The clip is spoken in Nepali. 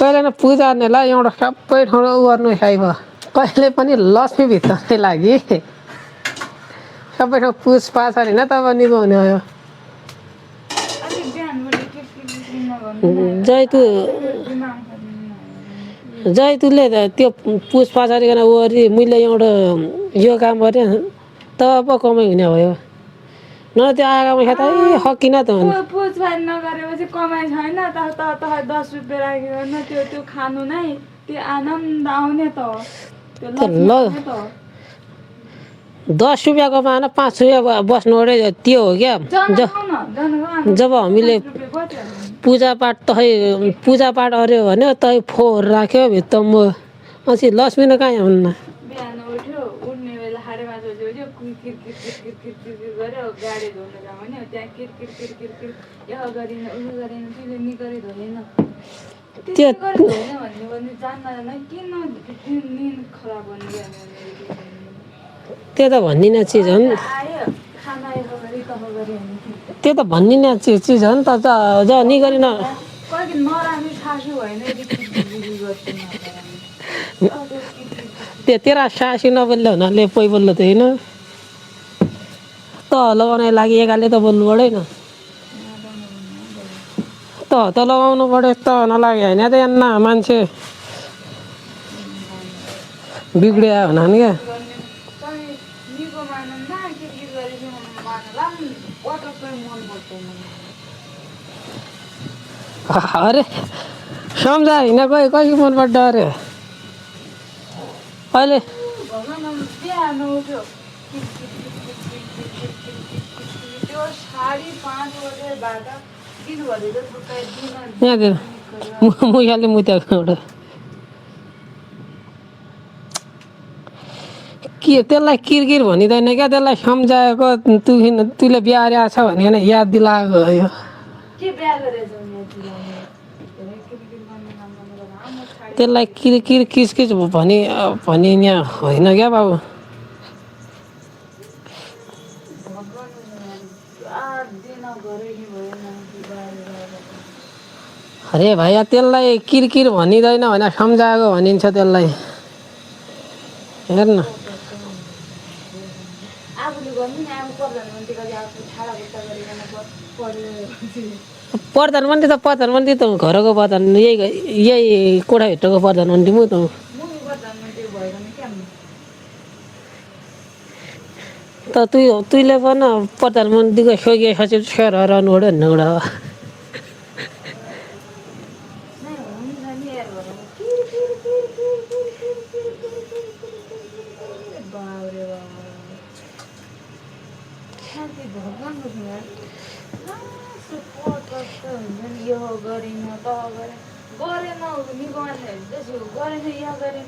कहिले न पूजा गर्नेलाई एउटा सबै ठाउँ गर्नु छैन कहिले पनि लक्ष्मी भित्रकै लागि सबै ठाउँ पुजपाठ होइन तब निको हुने हो जैतुले त्यो पुजपाठ गरिकन वरि मैले एउटा यो काम गरेँ तब कमाइ हुने भयो न त्यो आगामा खेत हकिन त पुजपाठ नगरेपछि कमाइ छैन त 10 रुपियाँ राखिकन त्यो खानु नै त्यो आनन्द आउने त त्यो 10 रुपियाँ कमाएन 5 रुपियाँ बस्नु अरे त्यो हो क्या जब हामीले पूजापाठ तै पूजापाठ अर्यो भने तै फोहोर राख्यो भित्र म असी लक्ष्मी न कहाँ हुन्न बिहान उठ्यो उठ्ने बेला 5:30 बजे उठ्यो किर गर्यो गाडी धुन जाऊ भने त्यहाँ किर यो गरिन उयो गरिन तिले निगरी धोएन त्यो धोएन भन्ने जान्न किन निन खराब गर्ने त्यो त भन्दिनँ चिज हो नि त्यो त भन्दिनँ चिज हो नि त ज निगरिन तेरा सासी नबोल्ने हुनाले पै बोल्नु त होइन त लगाउनको लागि एकाले त बोल्नु पऱ्यो नि त लगाउनु पऱ्यो त नलाग्यो होइन त यान्न मान्छे बिग्रिया हुना नि क्या अरे सम्झा होइन कोही कसरी मन पर्छ अरे अहिले यहाँतिर मुखले मुत्याएको एउटा के त्यसलाई किरकिर भनिँदैन क्या त्यसलाई सम्झाएको तुले बिहा गरेको छ भनिकन याद दिलाएको हो यो त्यसलाई किरकिर किचकिच भनि यहाँ होइन क्या बाबु अरे भाइ त्यसलाई किरकिर भनिँदैन भने सम्झाएको भनिन्छ त्यसलाई हेर न प्रधानमन्त्री त घरको प्रधान यही कोठाभित्रको प्रधानमन्त्री म त तुइले पनि प्रधानमन्त्रीको स्वकीय सचिव सेयर रहनु पऱ्यो भन्ने कुरा हो गरेन